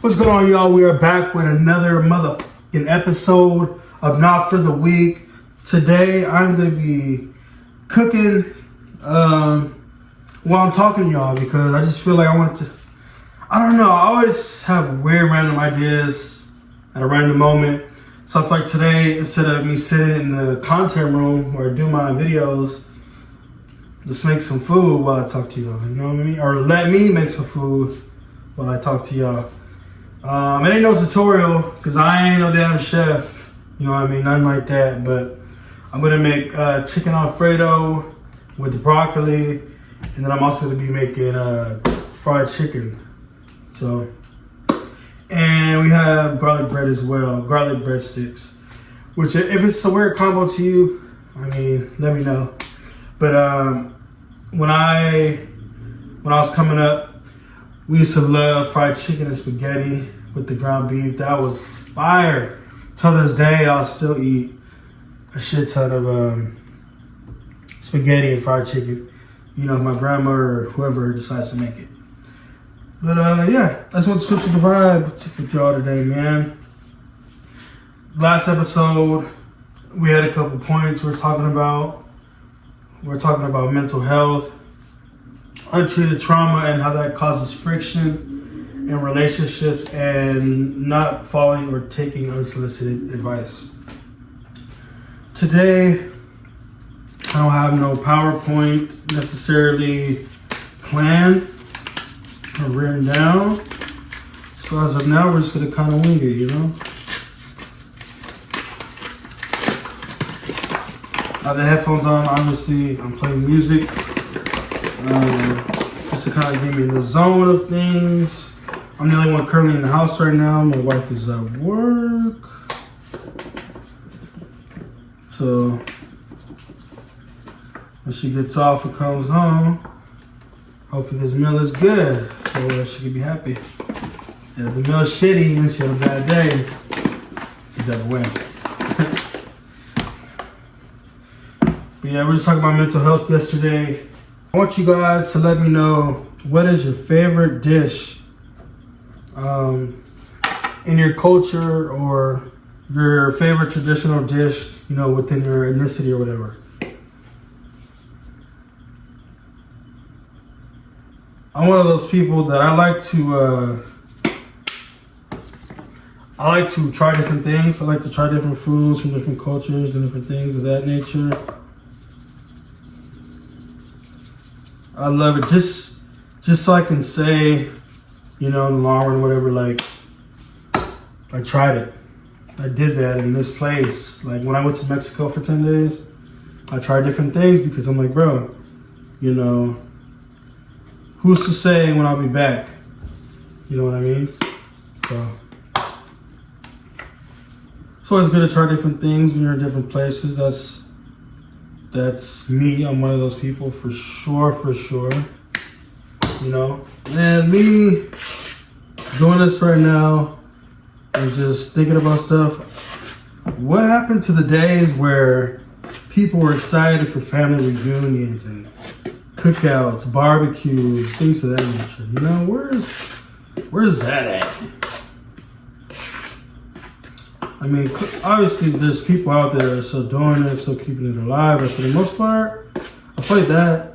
What's going on, y'all? We are back with another motherfucking episode of Not For The Week. Today, I'm going to be cooking while I'm talking to y'all because I just feel like I want to... I don't know. I always have weird random ideas at a random moment. So I feel like today, instead of me sitting in the content room where I do my videos, just make some food while I talk to y'all. You know what I mean? Or let me make some food while I talk to y'all. It ain't no tutorial because I ain't no damn chef. You know what I mean? Nothing like that. But I'm going to make chicken Alfredo with broccoli. And then I'm also going to be making fried chicken. So, and we have garlic bread as well. Garlic breadsticks. Which, if it's a weird combo to you, I mean, let me know. But when I was coming up, we used to love fried chicken and spaghetti with the ground beef. That was fire. Till this day, I'll still eat a shit ton of spaghetti and fried chicken. You know, my grandma or whoever decides to make it. But yeah, I just want to switch the vibe with y'all today, man. Last episode, we had a couple points we're talking about. We're talking about mental health, untreated trauma, and how that causes friction in relationships and not following or taking unsolicited advice. Today, I don't have no PowerPoint necessarily planned or written down. So as of now, we're just going to kind of wing it, you know? I have the headphones on, obviously. I'm playing music. Just to kind of get me in the zone of things. I'm the only one currently in the house right now. My wife is at work. So when she gets off and comes home, hopefully this meal is good. So she can be happy. And if the meal is shitty and she had a bad day, it's a double win. But yeah, we were just talking about mental health yesterday. I want you guys to let me know, what is your favorite dish in your culture, or your favorite traditional dish, you know, within your ethnicity or whatever. I'm one of those people that I like to try different things. I like to try different foods from different cultures and different things of that nature. I love it. Just so I can say, you know, in the long run, whatever, like, I tried it. I did that in this place. Like, when I went to Mexico for 10 days, I tried different things because I'm like, bro, you know, who's to say when I'll be back? You know what I mean? So, it's always good to try different things when you're in different places. That's me. I'm one of those people for sure. You know? And me doing this right now and just thinking about stuff. What happened to the days where people were excited for family reunions and cookouts, barbecues, things of that nature? You know, where's that at? I mean, obviously there's people out there that are still doing it, still keeping it alive, but for the most part, I feel like that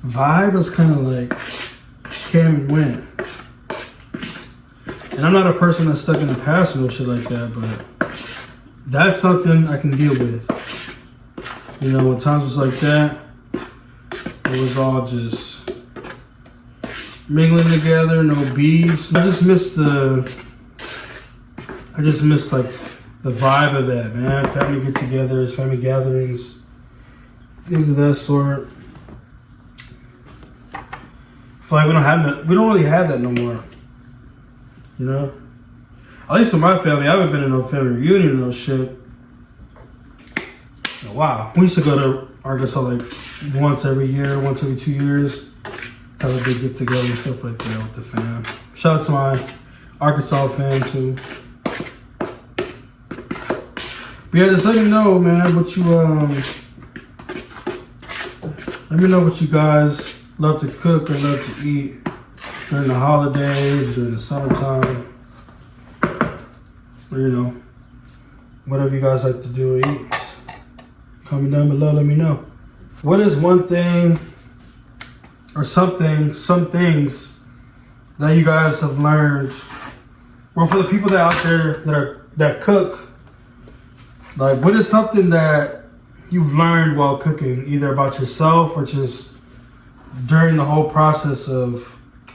vibe is kind of like came and went. And I'm not a person that's stuck in the past or shit like that, but that's something I can deal with. You know, when times was like that, it was all just mingling together, no beefs. I just miss like the vibe of that, man. Family get-togethers, family gatherings, things of that sort. I feel like we don't really have that no more. You know? At least for my family, I haven't been in no family reunion or no shit. Wow. We used to go to Arkansas like once every year, once every 2 years. Have a big get-together and stuff like that with the fam. Shout out to my Arkansas fam too. But yeah, just let me know, man, what you let me know what you guys love to cook or love to eat. during the holidays, during the summertime, or, you know, whatever you guys like to do or eat. Comment down below, let me know. What is one thing or some things that you guys have learned? Well, for the people that out there that cook, like, what is something that you've learned while cooking, either about yourself or just during the whole process of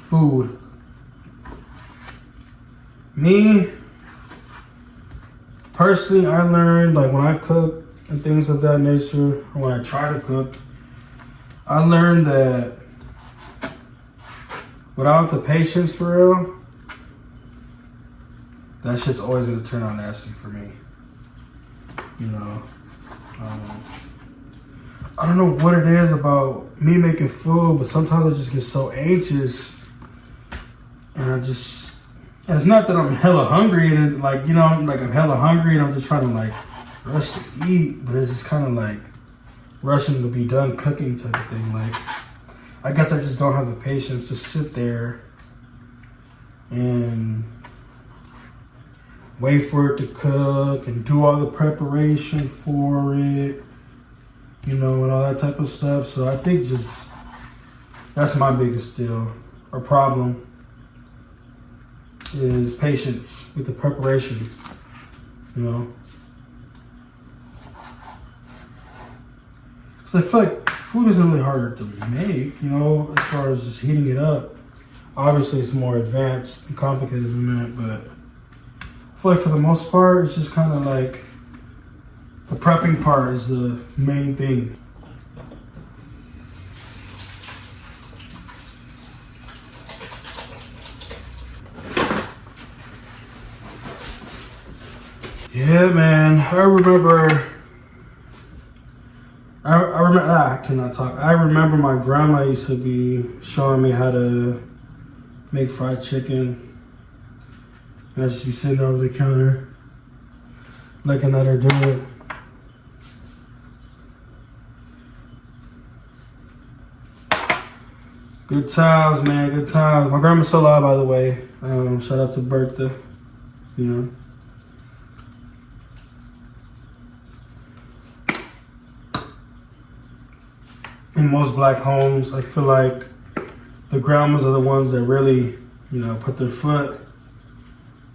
food? Me, personally, I learned, like, when I cook and things of that nature, or when I try to cook, I learned that without the patience for real, that shit's always gonna turn out nasty for me. You know, I don't know what it is about me making food, but sometimes I just get so anxious, and it's not that I'm hella hungry, and like, you know, I'm hella hungry and I'm just trying to like rush to eat, but it's just kind of like rushing to be done cooking type of thing. Like, I guess I just don't have the patience to sit there and wait for it to cook and do all the preparation for it, you know, and all that type of stuff. So I think just that's my biggest deal or problem, is patience with the preparation, you know. Because I feel like food isn't really hard to make, you know, as far as just heating it up. Obviously, it's more advanced and complicated than that, but I feel like for the most part, it's just kind of like the prepping part is the main thing. Yeah, man, I remember I cannot talk. I remember my grandma used to be showing me how to make fried chicken. And I just be sitting over the counter looking at her do it. Good times, man, good times. My grandma's still alive, by the way. Shout out to Bertha, you know. In most black homes, I feel like the grandmas are the ones that really, you know, put their foot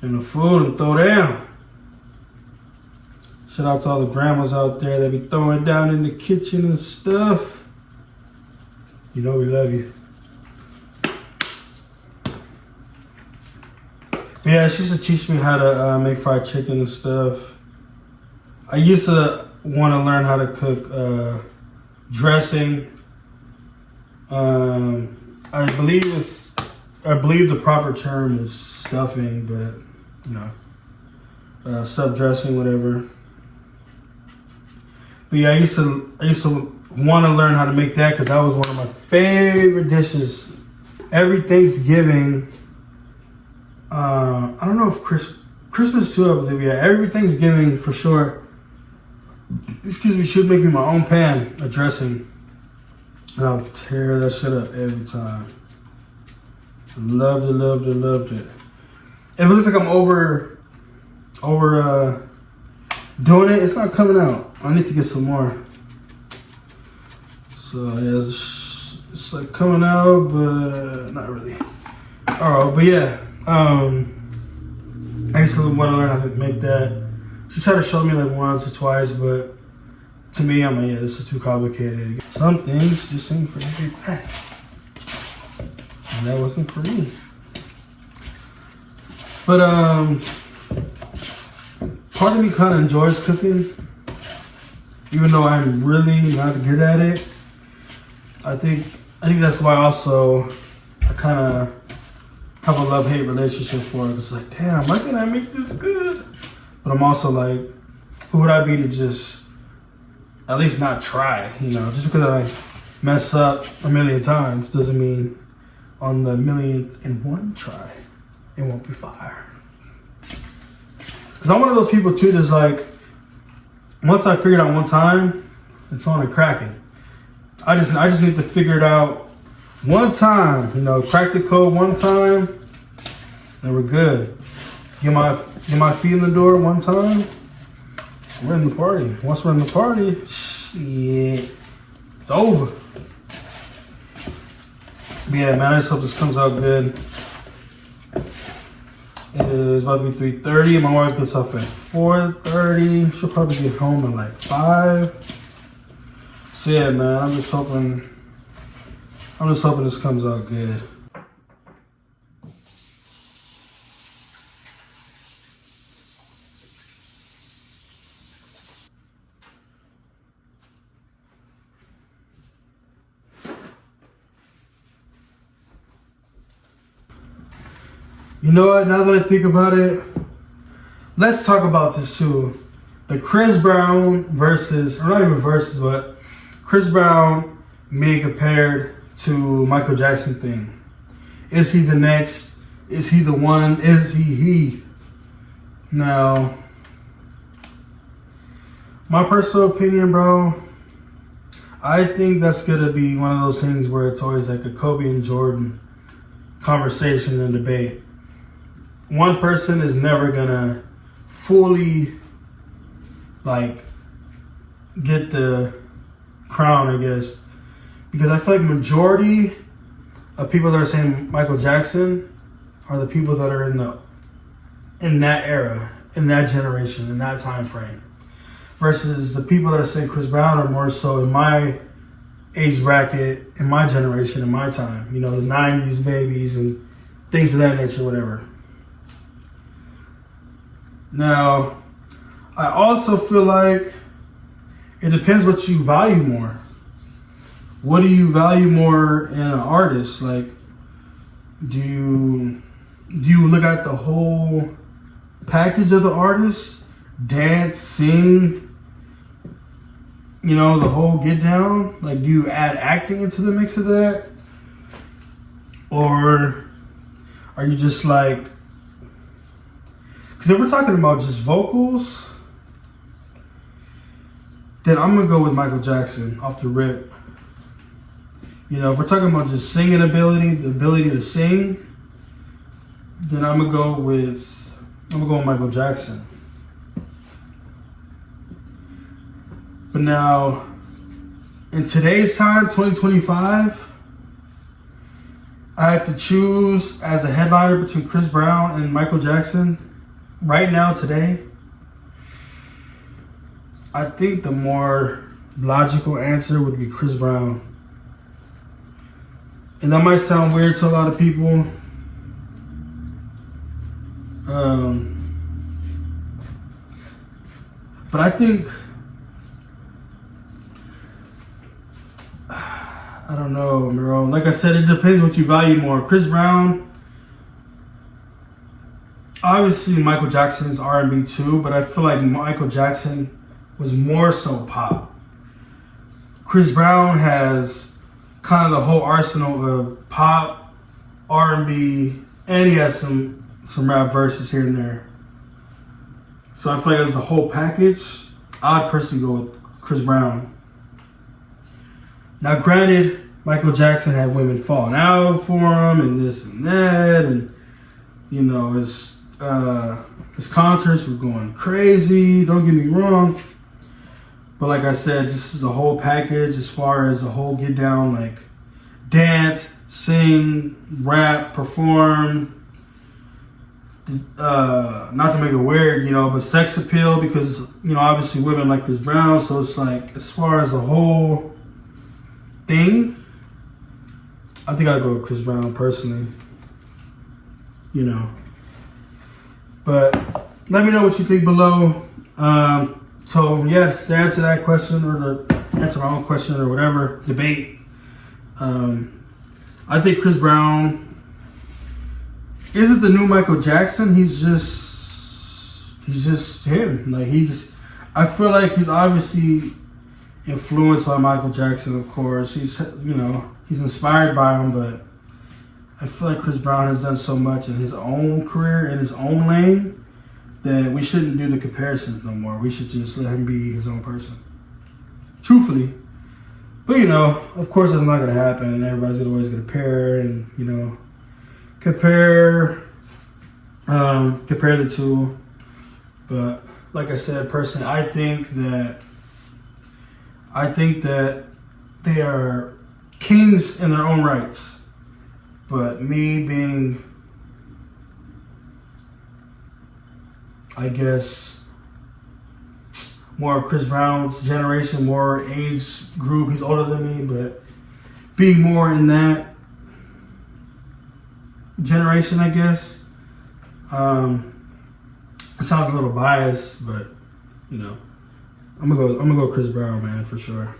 in the food and throw down. Shout out to all the grandmas out there that be throwing down in the kitchen and stuff. You know we love you. But yeah, she used to teach me how to make fried chicken and stuff. I used to want to learn how to cook dressing. I believe the proper term is stuffing, but you know, sub dressing, whatever. But yeah, I used to want to learn how to make that because that was one of my favorite dishes. Every Thanksgiving, I don't know if Christmas too, I believe. Yeah, every Thanksgiving for sure. Excuse me, she'd make me my own pan of dressing, and I'll tear that shit up every time. Loved it. If it looks like I'm over doing it, it's not coming out. I need to get some more. So yeah, it's like coming out, but not really. Alright, but yeah, I used to want to learn how to make that. She tried to show me like once or twice, but to me, I'm like, yeah, this is too complicated. Some things just ain't for everybody. And that wasn't for me. But part of me kind of enjoys cooking, even though I'm really not good at it. I think that's why also I kind of have a love-hate relationship for it. It's like, damn, why can't I make this good? But I'm also like, who would I be to just at least not try? You know, just because I mess up a million times doesn't mean on the 1,000,001 try it won't be fire. Because I'm one of those people too that's like, once I figure it out one time, it's on and cracking. I just need to figure it out One time, crack the code one time, and we're good. Get my feet in the door one time. We're in the party. Once we're in the party, shit, it's over. But yeah, man, I just hope this comes out good. It is about to be 3:30. My wife gets off at 4:30. She'll probably get home at like 5. So yeah, man, I'm just hoping this comes out good. You know what? Now that I think about it, let's talk about this too. The Chris Brown versus, or not even versus, but Chris Brown being compared to Michael Jackson thing. Is he the next? Is he the one? Is he? Now, my personal opinion, bro, I think that's gonna be one of those things where it's always like a Kobe and Jordan conversation and debate. One person is never gonna fully get the crown, I guess, because I feel like majority of people that are saying Michael Jackson are the people that are in that era, in that generation, in that time frame, versus the people that are saying Chris Brown are more so in my age bracket, in my generation, in my time, the 90s babies and things of that nature, whatever. Now, I also feel like it depends what you value more. What do you value more in an artist? Like, do you look at the whole package of the artist? Dance, sing, the whole get down? Like, do you add acting into the mix of that? Or are you just like, because if we're talking about just vocals, then I'm going to go with Michael Jackson off the rip. If we're talking about just singing ability, the ability to sing, then I'm going to go with Michael Jackson. But now, in today's time, 2025, I have to choose as a headliner between Chris Brown and Michael Jackson. Right now, today, I think the more logical answer would be Chris Brown. And that might sound weird to a lot of people. But I think, I don't know, bro. Like I said, it depends what you value more. Chris Brown, obviously Michael Jackson is R&B too, but I feel like Michael Jackson was more so pop. Chris Brown has kind of the whole arsenal of pop, R&B, and he has some rap verses here and there. So I feel like as a whole package, I'd personally go with Chris Brown. Now granted, Michael Jackson had women falling out for him and this and that, and his concerts were going crazy, don't get me wrong. But like I said, this is a whole package as far as a whole get down, like dance, sing, rap, perform. Not to make it weird, but sex appeal, because, obviously women like Chris Brown. So it's like, as far as a whole thing, I think I'd go with Chris Brown personally. But let me know what you think below. So yeah, to answer that question, or to answer my own question, or whatever debate, I think Chris Brown isn't the new Michael Jackson. He's just him. Like, I feel like he's obviously influenced by Michael Jackson, of course. He's inspired by him, but I feel like Chris Brown has done so much in his own career, in his own lane, that we shouldn't do the comparisons no more. We should just let him be his own person. Truthfully. But you know, of course, that's not gonna happen. Everybody's always gonna compare, and you know, compare the two. But like I said, personally, I think that they are kings in their own rights. But me being, I guess, more of Chris Brown's generation, more age group. He's older than me, but being more in that generation, I guess. It sounds a little biased, but you know, I'm gonna go Chris Brown, man, for sure.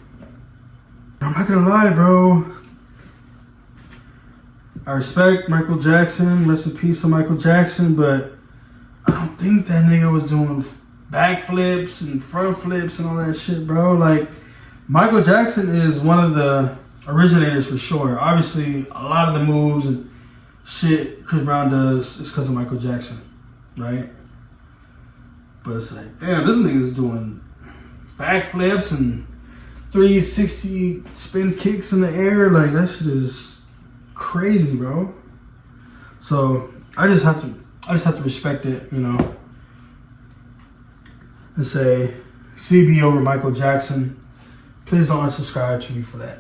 I'm not gonna lie, bro. I respect Michael Jackson. Rest in peace to Michael Jackson, but I don't think that nigga was doing backflips and front flips and all that shit, bro. Like, Michael Jackson is one of the originators for sure. Obviously, a lot of the moves and shit Chris Brown does is because of Michael Jackson, right? But it's like, damn, this nigga's doing backflips and 360 spin kicks in the air. Like, that shit is crazy, bro. So I just have to respect it, you know, and say CB over Michael Jackson. Please don't unsubscribe to me for that.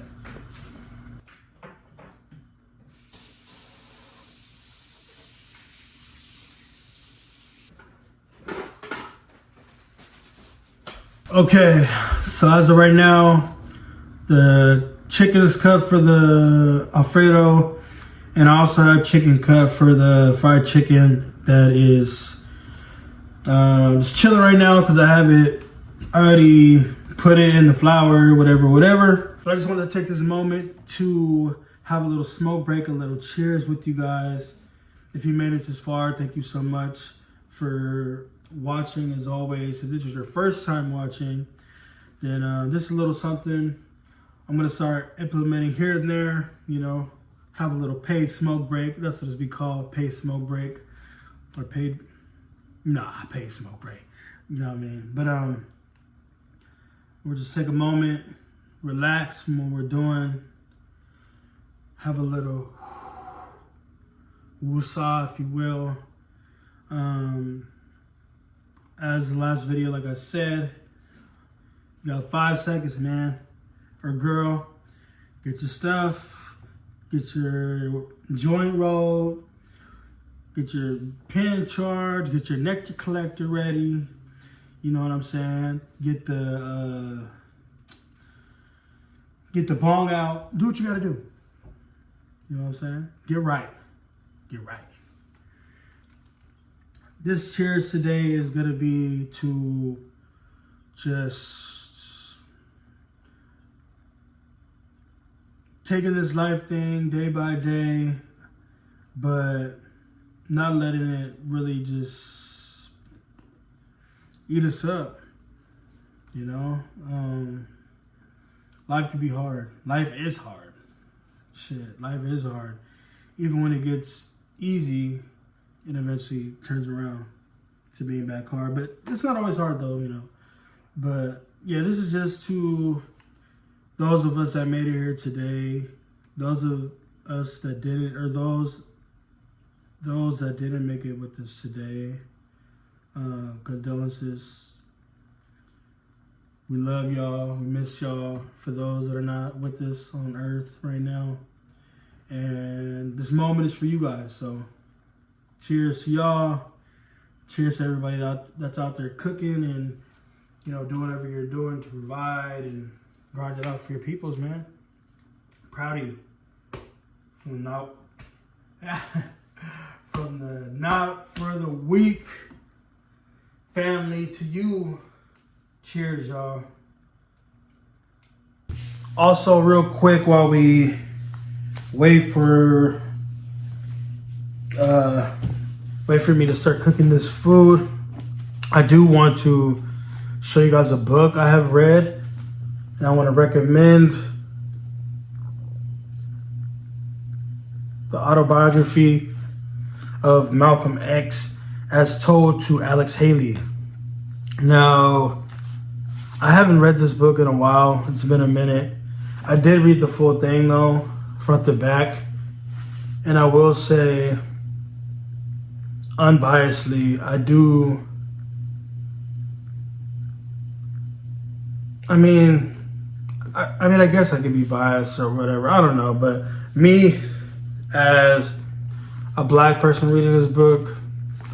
Okay, so as of right now, the chicken is cut for the Alfredo, and I also have chicken cut for the fried chicken that is just chilling right now because I have it already put it in the flour, whatever. But I just wanted to take this moment to have a little smoke break, a little cheers with you guys. If you made it this far, thank you so much for watching as always. If this is your first time watching, then this is a little something I'm gonna start implementing here and there, you know, have a little paid smoke break. That's what it's be called, paid smoke break. Or paid smoke break. You know what I mean? But we'll just take a moment, relax from what we're doing, have a little woosah, if you will. As the last video, like I said, you got 5 seconds, man, or girl. Get your stuff, get your joint rolled, get your pen charged, get your nectar collector ready. You know what I'm saying? Get the bong out. Do what you gotta do. You know what I'm saying? Get right. Get right. This cheers today is gonna be to just taking this life thing day by day, but not letting it really just eat us up, you know? Life can be hard. Life is hard. Shit, life is hard. Even when it gets easy, it eventually turns around to being back hard. But it's not always hard though, you know? But yeah, this is just to those of us that made it here today, those of us that didn't, or those that didn't make it with us today, condolences. We love y'all. We miss y'all. For those that are not with us on earth right now. And this moment is for you guys. So cheers to y'all. Cheers to everybody that's out there cooking and, you know, doing whatever you're doing to provide and grind it out for your peoples, man. Proud of you. From the Not For The Weak family to you. Cheers, y'all. Also, real quick, while we wait for me to start cooking this food, I do want to show you guys a book I have read, and I want to recommend the autobiography of Malcolm X as told to Alex Haley. Now, I haven't read this book in a while. It's been a minute. I did read the full thing though, front to back, and I will say, unbiasedly, I do. I mean, I guess I could be biased or whatever. I don't know, but me, as a black person reading this book,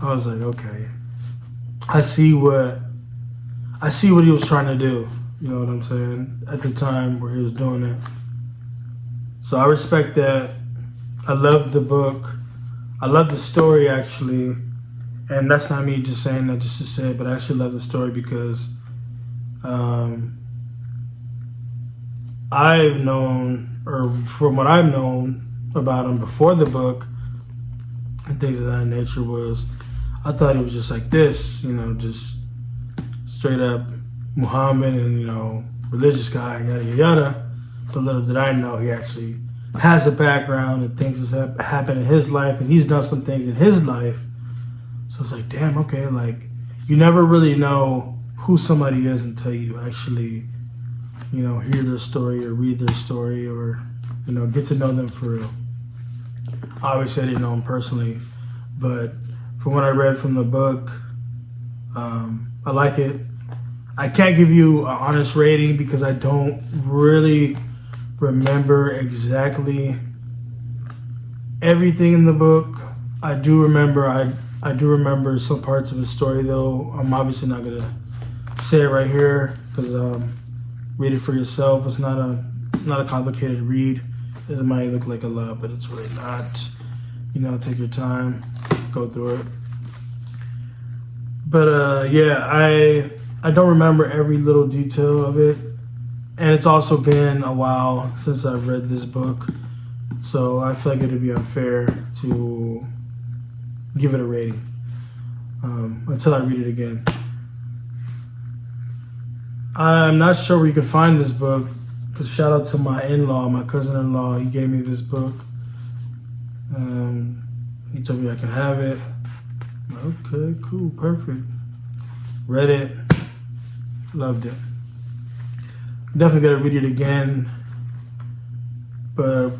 I was like, okay, I see what he was trying to do. You know what I'm saying? At the time where he was doing it. So I respect that. I love the book. I love the story, actually. And that's not me just saying that just to say it, but I actually love the story because I've known, or from what I've known about him before the book and things of that nature, was I thought he was just like this, you know, just straight up Muhammad and, you know, religious guy, yada, yada, yada. But little did I know he actually has a background and things have happened in his life, and he's done some things in his life. So it's like, damn, okay, like, you never really know who somebody is until you actually, you know, hear their story or read their story or, you know, get to know them for real. Obviously, I didn't know him personally, but from what I read from the book, I like it. I can't give you an honest rating because I don't really remember exactly everything in the book. I do remember some parts of the story though. I'm obviously not gonna say it right here because read it for yourself. It's not a complicated read. It might look like a lot, but it's really not. You know, take your time, go through it. But yeah, I don't remember every little detail of it. And it's also been a while since I've read this book. So I feel like it'd be unfair to give it a rating until I read it again. I'm not sure where you can find this book, because shout out to my in-law, my cousin-in-law. He gave me this book. He told me I can have it. Okay, cool, perfect. Read it, loved it. Definitely gotta read it again, but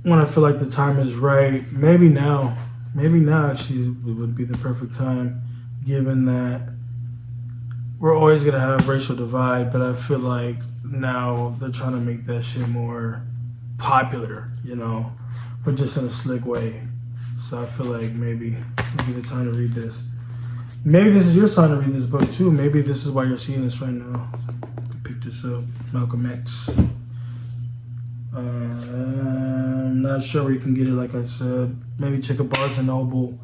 when I feel like the time is right, maybe now actually would be the perfect time, given that we're always gonna have racial divide, but I feel like now they're trying to make that shit more popular, you know, but just in a slick way. So I feel like maybe it'd be the time to read this. Maybe this is your time to read this book too. Maybe this is why you're seeing this right now. Pick this up, Malcolm X. I'm not sure where you can get it, like I said. Maybe check out Barnes & Noble.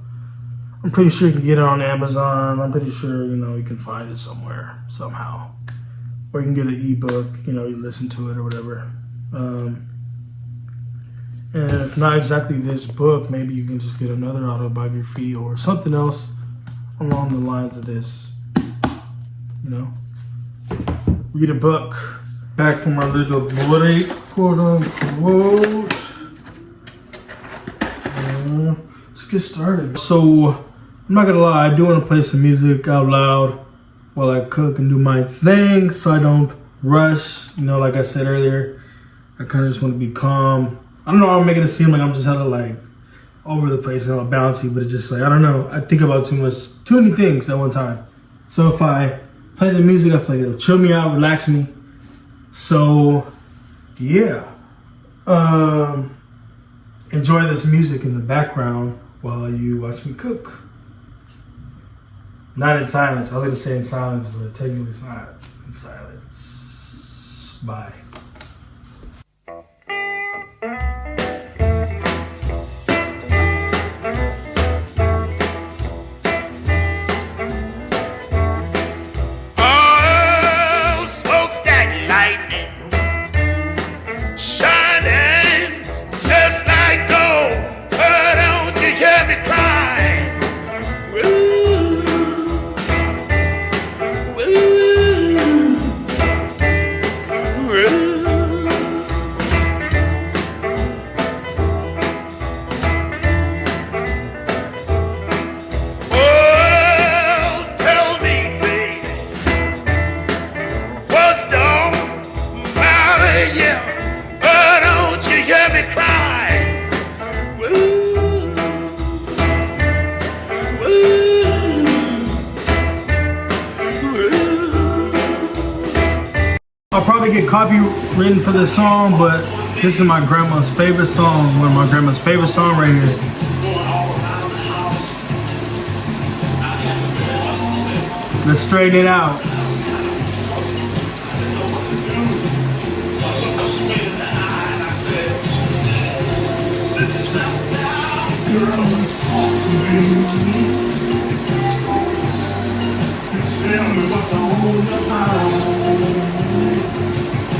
I'm pretty sure you can get it on Amazon. I'm pretty sure, you know, you can find it somewhere, somehow. Or you can get an ebook, you know, you listen to it or whatever. And if not exactly this book, maybe you can just get another autobiography or something else along the lines of this. You know? Read a book. Back from our little break, quote unquote. Let's get started. So, I'm not gonna lie, I do want to play some music out loud while I cook and do my thing so I don't rush. You know, like I said earlier, I kind of just want to be calm. I don't know, I'm making it seem like I'm just kind of like over the place and all bouncy, but it's just like, I don't know. I think about too many things at one time. So if I play the music, I feel like it'll chill me out, relax me. So, yeah. Enjoy this music in the background while you watch me cook. Not in silence. I was going to say in silence, but technically it's not in silence. Bye. Ooh. probably get copywritten for this song, but this is my grandma's favorite song. One of my grandma's favorite song right here. Let's straighten it out.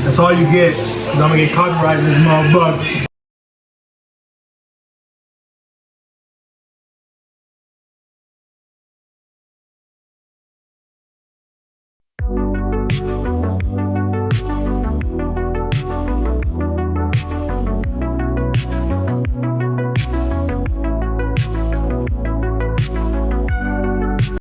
That's all you get. 'Cause I'm gonna get copyrighted in this motherfucker.